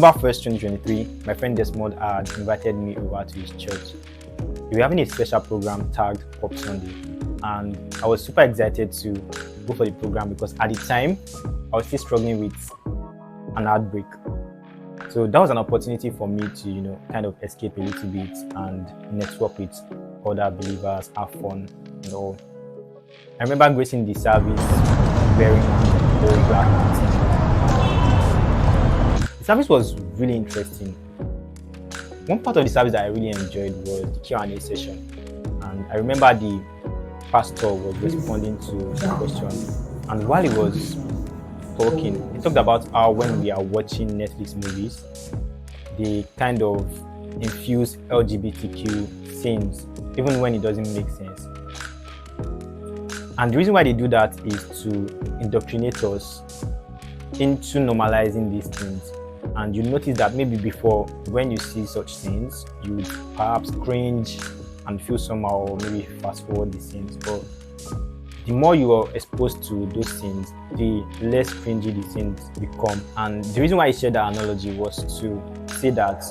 October 1st, 2023, my friend Desmond had invited me over to his church. We were having a special program tagged Pop Sunday, and I was super excited to go for the program because at the time I was still struggling with an outbreak. So that was an opportunity for me to, kind of escape a little bit and network with other believers, have fun, and all. I remember gracing the service wearing an old black pants. The service was really interesting. One part of the service that I really enjoyed was the Q&A session, and I remember the pastor was responding to the questions, and while he was talking, he talked about how when we are watching Netflix movies, they kind of infuse LGBTQ scenes even when it doesn't make sense. And the reason why they do that is to indoctrinate us into normalizing these things. And you notice that maybe before, when you see such things, you would perhaps cringe and feel somehow, or maybe fast forward the scenes. But the more you are exposed to those scenes, the less cringy the scenes become. And the reason why I shared that analogy was to say that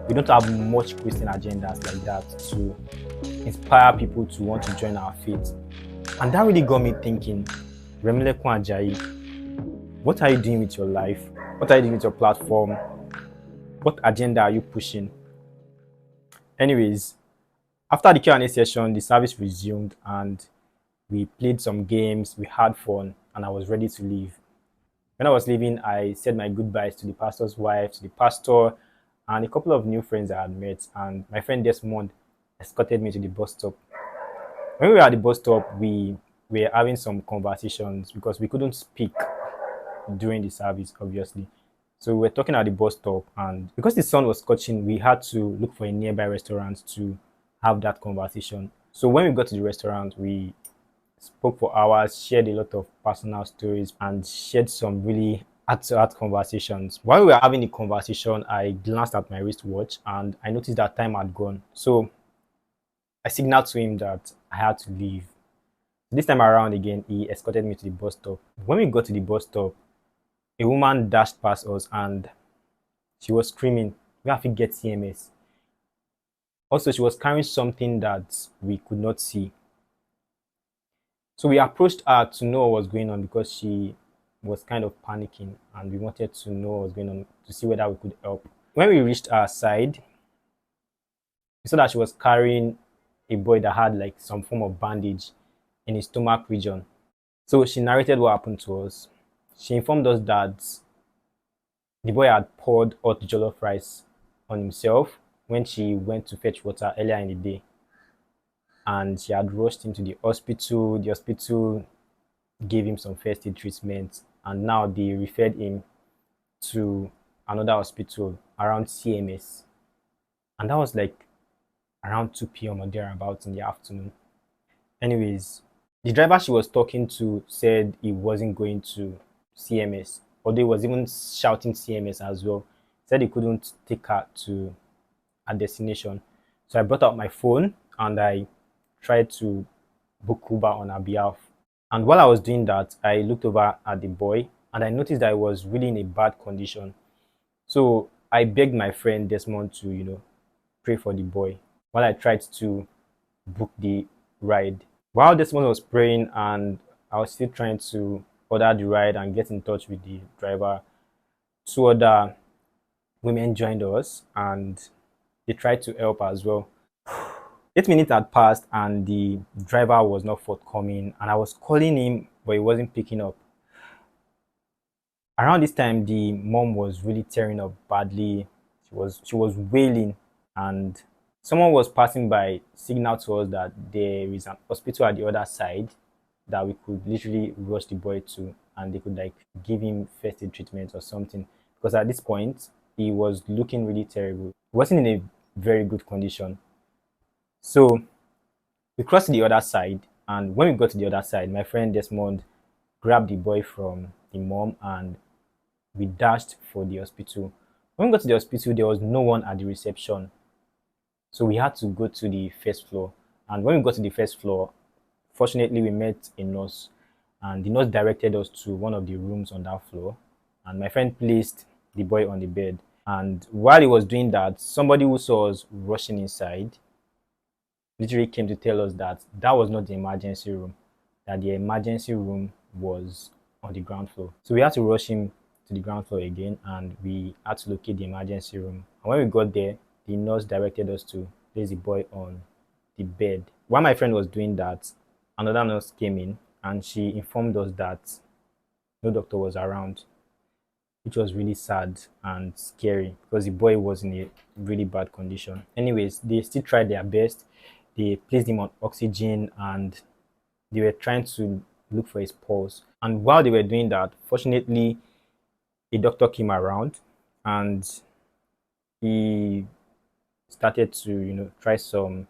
we don't have much Christian agendas like that to inspire people to want to join our faith. And that really got me thinking, Remilekun Ajayi, what are you doing with your life? What are you doing with your platform? What agenda are you pushing? Anyways, after the Q&A session, the service resumed and we played some games, we had fun, and I was ready to leave. When I was leaving, I said my goodbyes to the pastor's wife, to the pastor, and a couple of new friends I had met, and my friend Desmond escorted me to the bus stop. When we were at the bus stop, we were having some conversations because we couldn't speak during the service, obviously. So we were talking at the bus stop, and because the sun was scorching, we had to look for a nearby restaurant to have that conversation. So when we got to the restaurant, we spoke for hours, shared a lot of personal stories, and shared some really heart-to-heart conversations. While we were having the conversation, I glanced at my wristwatch and I noticed that time had gone. So I signaled to him that I had to leave. This time around again, he escorted me to the bus stop. When we got to the bus stop, a woman dashed past us and she was screaming, "We have to get CMS." Also, she was carrying something that we could not see. So we approached her to know what was going on because she was kind of panicking and we wanted to know what was going on to see whether we could help. When we reached her side, we saw that she was carrying a boy that had like some form of bandage in his stomach region. So she narrated what happened to us. She informed us that the boy had poured hot jollof rice on himself when she went to fetch water earlier in the day. And she had rushed into the hospital. The hospital gave him some first aid treatment. And now they referred him to another hospital around CMS. And that was like around 2 p.m. or thereabouts in the afternoon. Anyways, the driver she was talking to said he wasn't going to CMS, although he was even shouting CMS as well. He said he couldn't take her to a destination. So I brought out my phone and I tried to book Uber on her behalf. And while I was doing that, I looked over at the boy and I noticed that he was really in a bad condition. So I begged my friend Desmond to, pray for the boy while I tried to book the ride. While Desmond was praying and I was still trying to order the ride and get in touch with the driver, 2 other women joined us and they tried to help as well. 8 minutes had passed and the driver was not forthcoming, and I was calling him but he wasn't picking up. Around this time, the mom was really tearing up badly. She was wailing, and someone was passing by signaled to us that there is an hospital at the other side that we could literally rush the boy to, and they could like give him first aid treatment or something, because at this point he was looking really terrible. He wasn't in a very good condition. So we crossed to the other side, and when we got to the other side, my friend Desmond grabbed the boy from the mom and we dashed for the hospital. When we got to the hospital, there was no one at the reception. So we had to go to the first floor. And when we got to the first floor, fortunately we met a nurse, and the nurse directed us to one of the rooms on that floor. And my friend placed the boy on the bed. And while he was doing that, somebody who saw us rushing inside literally came to tell us that that was not the emergency room, that the emergency room was on the ground floor. So we had to rush him to the ground floor again, and we had to locate the emergency room. And when we got there, the nurse directed us to place the boy on the bed. While my friend was doing that, another nurse came in and she informed us that no doctor was around, which was really sad and scary because the boy was in a really bad condition. Anyways, they still tried their best. They placed him on oxygen and they were trying to look for his pulse. And while they were doing that, fortunately, a doctor came around and he started to, try some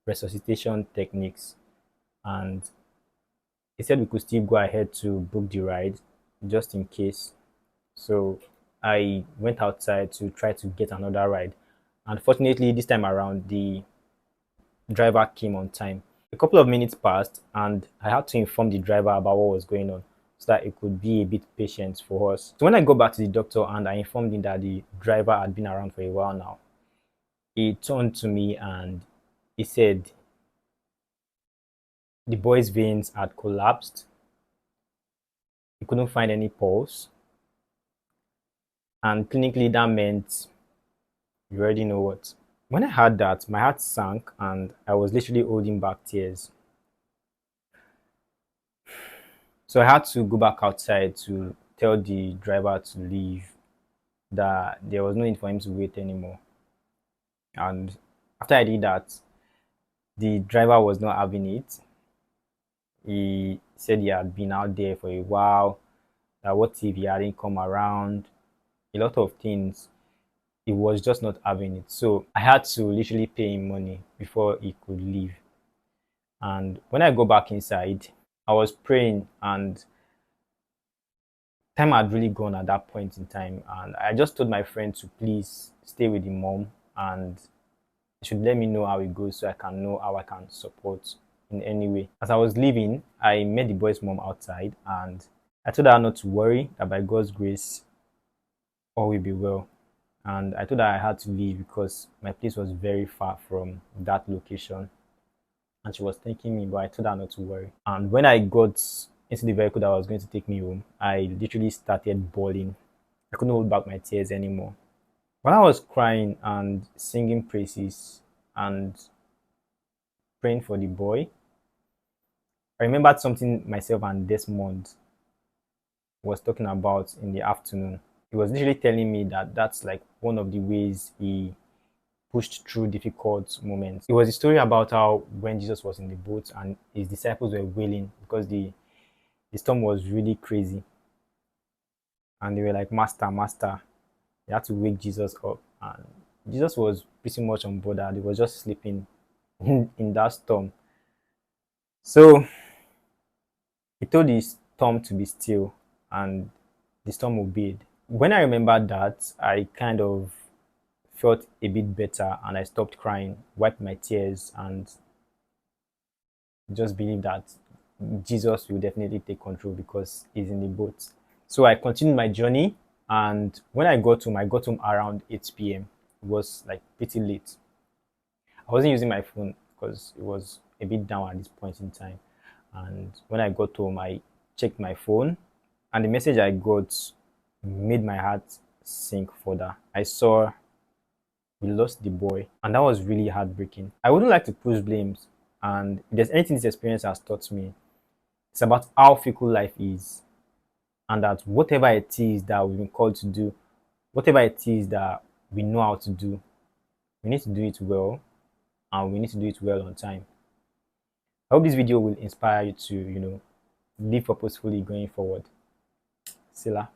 resuscitation techniques. And he said we could still go ahead to book the ride just in case. So I went outside to try to get another ride. Unfortunately, this time around, the driver came on time. A couple of minutes passed, and I had to inform the driver about what was going on so that it could be a bit patient for us. So when I go back to the doctor and I informed him that the driver had been around for a while now, he turned to me and he said the boy's veins had collapsed. He couldn't find any pulse. And clinically, that meant you already know what. When I heard that, my heart sank and I was literally holding back tears. So I had to go back outside to tell the driver to leave, that there was no need for him to wait anymore. And after I did that, the driver was not having it. He said he had been out there for a while, that what if he hadn't come around, a lot of things. He was just not having it. So I had to literally pay him money before he could leave. And when I go back inside, I was praying and time had really gone at that point in time. And I just told my friend to please stay with the mom and should let me know how it goes so I can know how I can support in any way. As I was leaving, I met the boy's mom outside and I told her not to worry, that by God's grace, all will be well. And I told her I had to leave because my place was very far from that location. And she was thanking me, but I told her not to worry. And when I got into the vehicle that was going to take me home, I literally started bawling. I couldn't hold back my tears anymore. While I was crying and singing praises and praying for the boy, I remembered something myself and Desmond was talking about in the afternoon. He was literally telling me that that's like one of the ways he pushed through difficult moments. It was a story about how when Jesus was in the boat and his disciples were wailing because the storm was really crazy. And they were like, Master, Master. They had to wake Jesus up. And Jesus was pretty much unbothered. He was just sleeping in that storm. So he told the storm to be still and the storm obeyed. When I remembered that, I kind of felt a bit better and I stopped crying, wiped my tears, and just believed that Jesus will definitely take control because he's in the boat. So I continued my journey, and when I got home around 8 p.m. It was like pretty late. I wasn't using my phone because it was a bit down at this point in time. And when I got home, I checked my phone, and the message I got made my heart sink further. I saw we lost the boy, and that was really heartbreaking. I wouldn't like to push blames, and if there's anything this experience has taught me, it's about how fickle life is, and that whatever it is that we've been called to do, whatever it is that we know how to do, we need to do it well, and we need to do it well on time. I hope this video will inspire you to, live purposefully going forward. Sila.